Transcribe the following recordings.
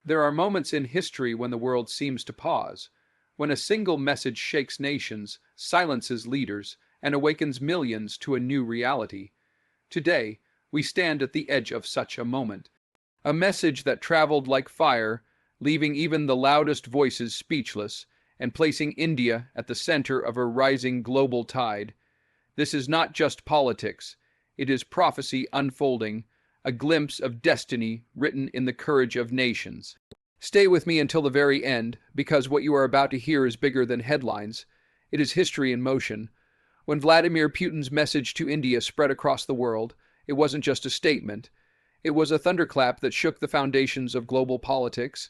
There are moments in history when the world seems to pause, when a single message shakes nations, silences leaders, and awakens millions to a new reality. Today, we stand at the edge of such a moment. A message that traveled like fire, leaving even the loudest voices speechless, and placing India at the center of a rising global tide. This is not just politics, it is prophecy unfolding, a glimpse of destiny written in the courage of nations. Stay with me until the very end, because what you are about to hear is bigger than headlines. It is history in motion. When Vladimir Putin's message to India spread across the world, it wasn't just a statement. It was a thunderclap that shook the foundations of global politics.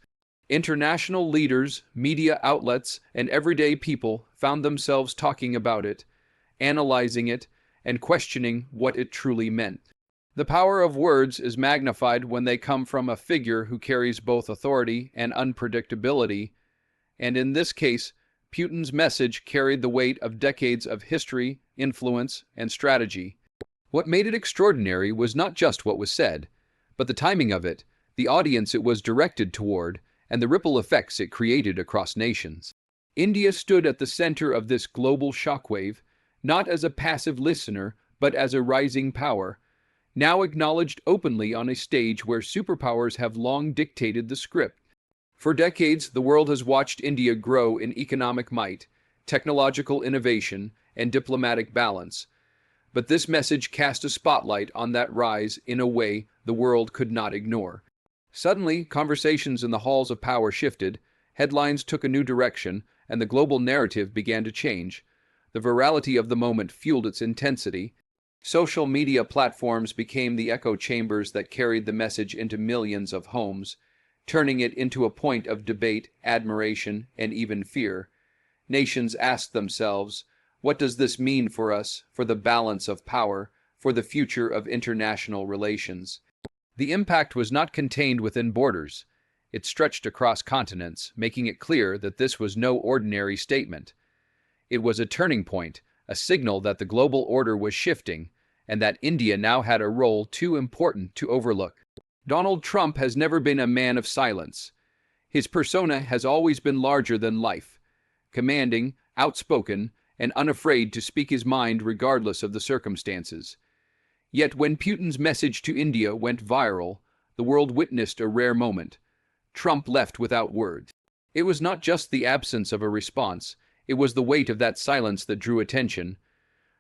International leaders, media outlets, and everyday people found themselves talking about it, analyzing it, and questioning what it truly meant. The power of words is magnified when they come from a figure who carries both authority and unpredictability, and in this case, Putin's message carried the weight of decades of history, influence, and strategy. What made it extraordinary was not just what was said, but the timing of it, the audience it was directed toward, and the ripple effects it created across nations. India stood at the center of this global shockwave, not as a passive listener, but as a rising power, now acknowledged openly on a stage where superpowers have long dictated the script. For decades, the world has watched India grow in economic might, technological innovation, and diplomatic balance. But this message cast a spotlight on that rise in a way the world could not ignore. Suddenly, conversations in the halls of power shifted, headlines took a new direction, and the global narrative began to change. The virality of the moment fueled its intensity. Social media platforms became the echo chambers that carried the message into millions of homes, turning it into a point of debate, admiration, and even fear. Nations asked themselves, what does this mean for us, for the balance of power, for the future of international relations? The impact was not contained within borders. It stretched across continents, making it clear that this was no ordinary statement. It was a turning point, a signal that the global order was shifting, and that India now had a role too important to overlook. Donald Trump has never been a man of silence. His persona has always been larger than life, commanding, outspoken, and unafraid to speak his mind regardless of the circumstances. Yet when Putin's message to India went viral, the world witnessed a rare moment. Trump left without words. It was not just the absence of a response, it was the weight of that silence that drew attention.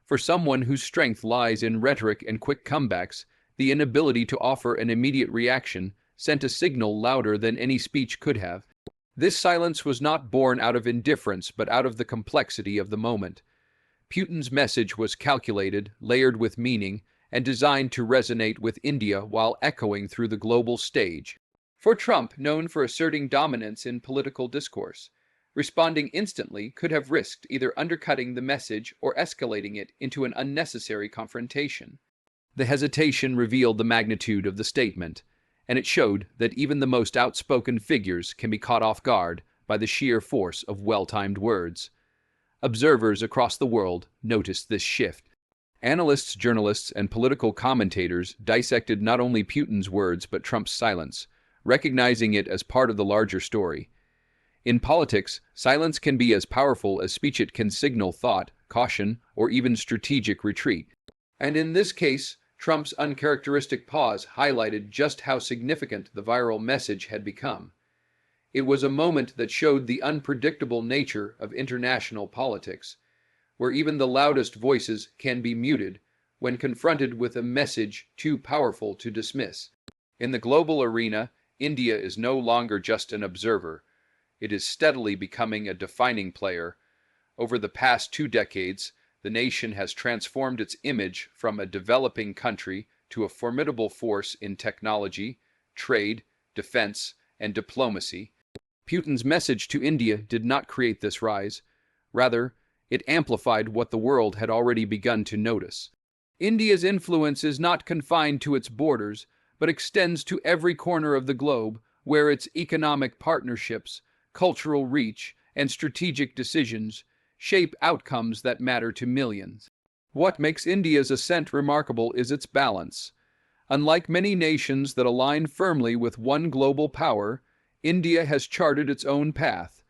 For someone whose strength lies in rhetoric and quick comebacks, the inability to offer an immediate reaction sent a signal louder than any speech could have. This silence was not born out of indifference, but out of the complexity of the moment. Putin's message was calculated, layered with meaning, and designed to resonate with India while echoing through the global stage. For Trump, known for asserting dominance in political discourse, responding instantly could have risked either undercutting the message or escalating it into an unnecessary confrontation. The hesitation revealed the magnitude of the statement, and it showed that even the most outspoken figures can be caught off guard by the sheer force of well-timed words. Observers across the world noticed this shift. Analysts, journalists, and political commentators dissected not only Putin's words but Trump's silence, recognizing it as part of the larger story. In politics, silence can be as powerful as speech. It can signal thought, caution, or even strategic retreat. And in this case, Trump's uncharacteristic pause highlighted just how significant the viral message had become. It was a moment that showed the unpredictable nature of international politics, where even the loudest voices can be muted when confronted with a message too powerful to dismiss. In the global arena, India is no longer just an observer. It is steadily becoming a defining player. Over the past 2 decades, the nation has transformed its image from a developing country to a formidable force in technology, trade, defense, and diplomacy. Putin's message to India did not create this rise. Rather, it amplified what the world had already begun to notice. India's influence is not confined to its borders, but extends to every corner of the globe, where its economic partnerships, cultural reach, and strategic decisions shape outcomes that matter to millions. What makes India's ascent remarkable is its balance. Unlike many nations that align firmly with one global power, India has charted its own path.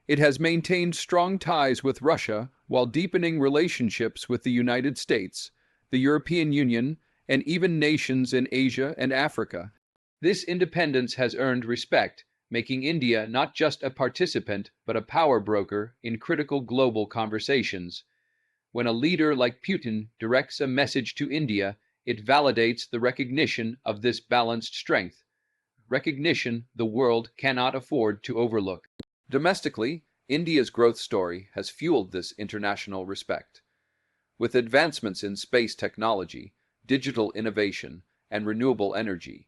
It has maintained strong ties with Russia while deepening relationships with the United States, the European Union, and even nations in Asia and Africa. This independence has earned respect, making India not just a participant but a power broker in critical global conversations. When a leader like Putin directs a message to India, it validates the recognition of this balanced strength, recognition the world cannot afford to overlook. Domestically, India's growth story has fueled this international respect. With advancements in space technology, digital innovation, and renewable energy,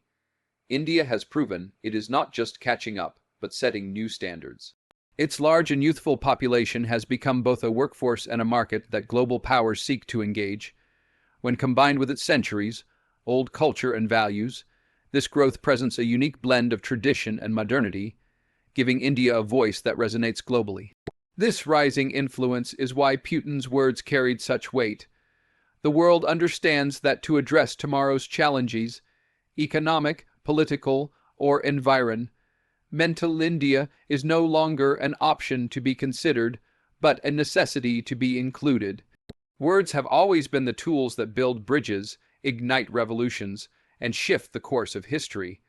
India has proven it is not just catching up, but setting new standards. Its large and youthful population has become both a workforce and a market that global powers seek to engage. When combined with its centuries-old culture and values, this growth presents a unique blend of tradition and modernity, giving India a voice that resonates globally. This rising influence is why Putin's words carried such weight. The world understands that to address tomorrow's challenges, economic, political, or environmental, India is no longer an option to be considered, but a necessity to be included. Words have always been the tools that build bridges, ignite revolutions, and shift the course of history.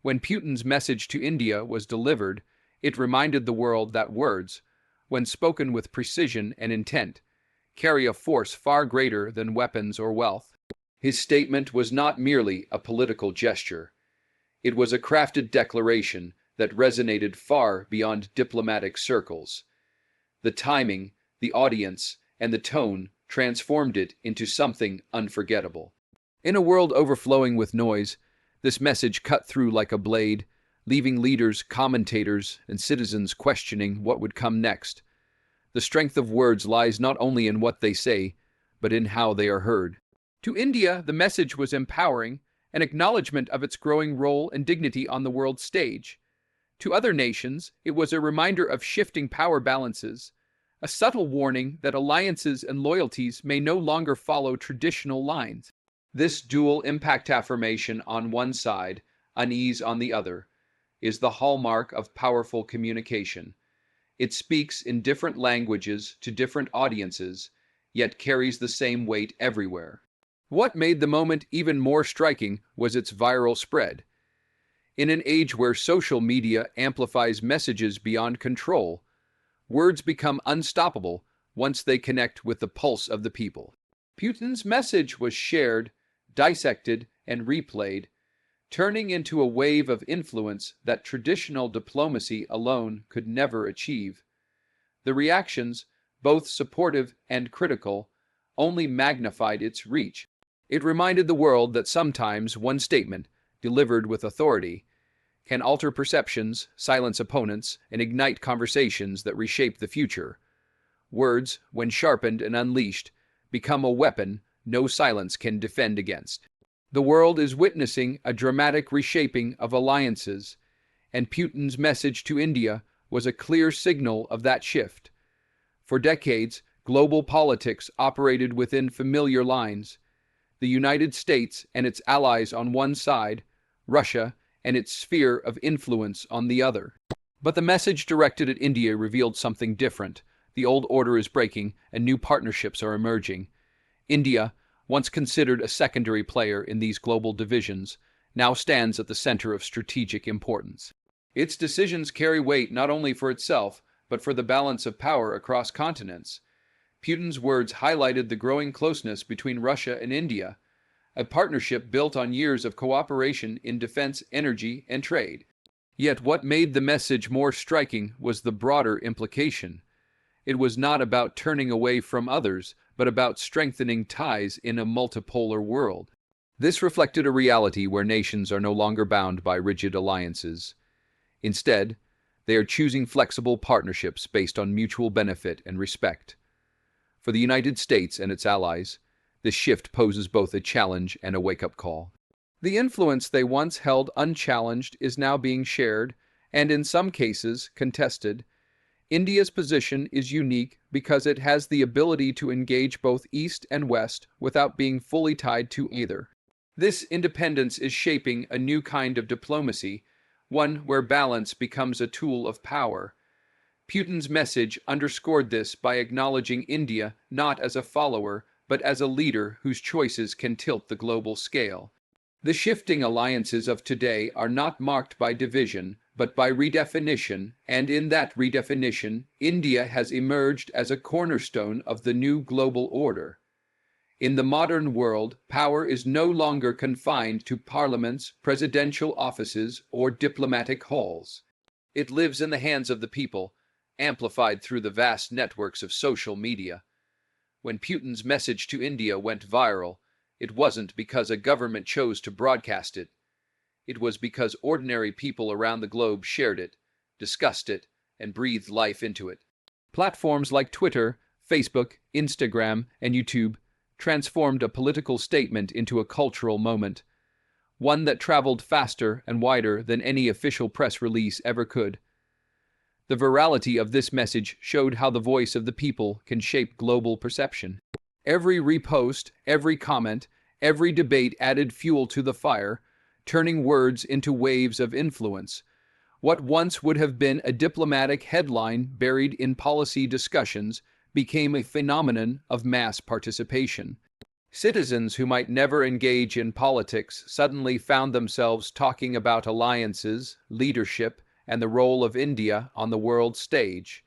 When Putin's message to India was delivered, it reminded the world that words, when spoken with precision and intent, carry a force far greater than weapons or wealth. His statement was not merely a political gesture. It was a crafted declaration that resonated far beyond diplomatic circles. The timing, the audience, and the tone transformed it into something unforgettable. In a world overflowing with noise, this message cut through like a blade, leaving leaders, commentators, and citizens questioning what would come next. The strength of words lies not only in what they say, but in how they are heard. To India, the message was empowering, an acknowledgement of its growing role and dignity on the world stage. To other nations, it was a reminder of shifting power balances, a subtle warning that alliances and loyalties may no longer follow traditional lines. This dual impact, affirmation on one side, unease on the other, is the hallmark of powerful communication. It speaks in different languages to different audiences, yet carries the same weight everywhere. What made the moment even more striking was its viral spread. In an age where social media amplifies messages beyond control, words become unstoppable once they connect with the pulse of the people. Putin's message was shared, dissected, and replayed, turning into a wave of influence that traditional diplomacy alone could never achieve. The reactions, both supportive and critical, only magnified its reach. It reminded the world that sometimes one statement, delivered with authority, can alter perceptions, silence opponents, and ignite conversations that reshape the future. Words, when sharpened and unleashed, become a weapon no silence can defend against. The world is witnessing a dramatic reshaping of alliances, and Putin's message to India was a clear signal of that shift. For decades, global politics operated within familiar lines: the United States and its allies on one side, Russia and its sphere of influence on the other. But the message directed at India revealed something different. The old order is breaking, and new partnerships are emerging. India, once considered a secondary player in these global divisions, now stands at the center of strategic importance. Its decisions carry weight not only for itself, but for the balance of power across continents. Putin's words highlighted the growing closeness between Russia and India, a partnership built on years of cooperation in defense, energy, and trade. Yet what made the message more striking was the broader implication. It was not about turning away from others, but about strengthening ties in a multipolar world. This reflected a reality where nations are no longer bound by rigid alliances. Instead, they are choosing flexible partnerships based on mutual benefit and respect. For the United States and its allies, this shift poses both a challenge and a wake-up call. The influence they once held unchallenged is now being shared, and in some cases, contested. India's position is unique because it has the ability to engage both East and West without being fully tied to either. This independence is shaping a new kind of diplomacy, one where balance becomes a tool of power. Putin's message underscored this by acknowledging India not as a follower, but as a leader whose choices can tilt the global scale. The shifting alliances of today are not marked by division, but by redefinition, and in that redefinition, India has emerged as a cornerstone of the new global order. In the modern world, power is no longer confined to parliaments, presidential offices, or diplomatic halls. It lives in the hands of the people, amplified through the vast networks of social media. When Putin's message to India went viral, it wasn't because a government chose to broadcast it. It was because ordinary people around the globe shared it, discussed it, and breathed life into it. Platforms like Twitter, Facebook, Instagram, and YouTube transformed a political statement into a cultural moment, one that traveled faster and wider than any official press release ever could. The virality of this message showed how the voice of the people can shape global perception. Every repost, every comment, every debate added fuel to the fire, turning words into waves of influence. What once would have been a diplomatic headline buried in policy discussions became a phenomenon of mass participation. Citizens who might never engage in politics suddenly found themselves talking about alliances, leadership, and the role of India on the world stage.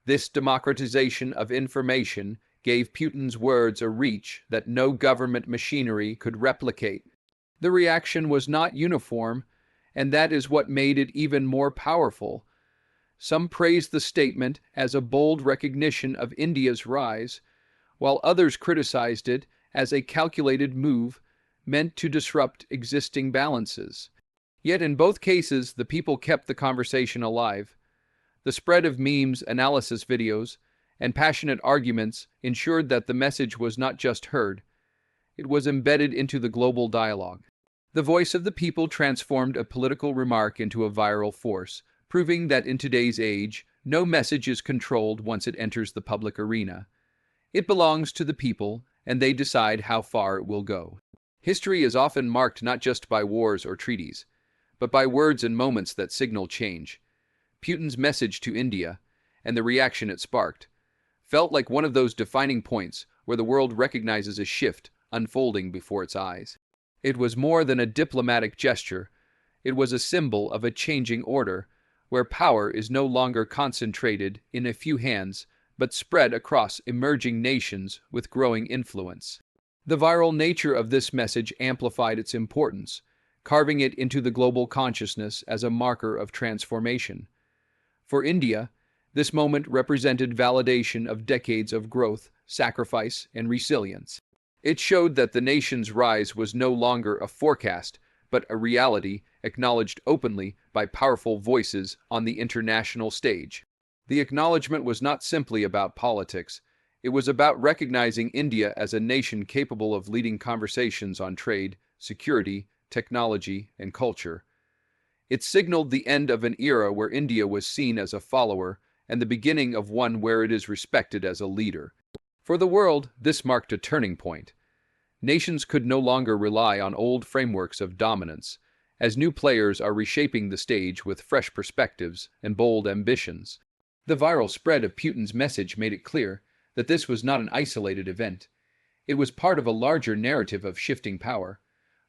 This democratization of information gave Putin's words a reach that no government machinery could replicate. The reaction was not uniform, and that is what made it even more powerful. Some praised the statement as a bold recognition of India's rise, while others criticized it as a calculated move meant to disrupt existing balances. Yet in both cases, the people kept the conversation alive. The spread of memes, analysis videos, and passionate arguments ensured that the message was not just heard, it was embedded into the global dialogue. The voice of the people transformed a political remark into a viral force, proving that in today's age, no message is controlled once it enters the public arena. It belongs to the people, and they decide how far it will go. History is often marked not just by wars or treaties, but by words and moments that signal change. Putin's message to India, and the reaction it sparked, felt like one of those defining points where the world recognizes a shift unfolding before its eyes. It was more than a diplomatic gesture. It was a symbol of a changing order, where power is no longer concentrated in a few hands, but spread across emerging nations with growing influence. The viral nature of this message amplified its importance, carving it into the global consciousness as a marker of transformation. For India, this moment represented validation of decades of growth, sacrifice, and resilience. It showed that the nation's rise was no longer a forecast, but a reality acknowledged openly by powerful voices on the international stage. The acknowledgement was not simply about politics. It was about recognizing India as a nation capable of leading conversations on trade, security, technology, and culture. It signaled the end of an era where India was seen as a follower and the beginning of one where it is respected as a leader. For the world, this marked a turning point. Nations could no longer rely on old frameworks of dominance, as new players are reshaping the stage with fresh perspectives and bold ambitions. The viral spread of Putin's message made it clear that this was not an isolated event. It was part of a larger narrative of shifting power,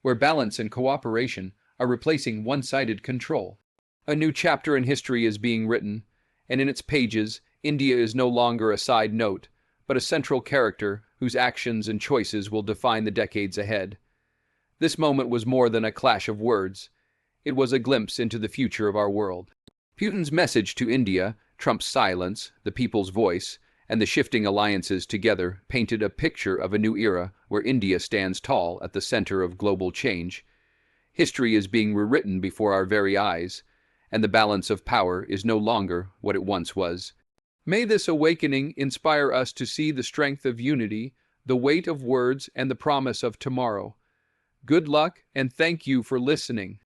where balance and cooperation are replacing one-sided control. A new chapter in history is being written, and in its pages, India is no longer a side note, but a central character whose actions and choices will define the decades ahead. This moment was more than a clash of words. It was a glimpse into the future of our world. Putin's message to India, Trump's silence, the people's voice, and the shifting alliances together painted a picture of a new era where India stands tall at the center of global change. History is being rewritten before our very eyes, and the balance of power is no longer what it once was. May this awakening inspire us to see the strength of unity, the weight of words, and the promise of tomorrow. Good luck, and thank you for listening.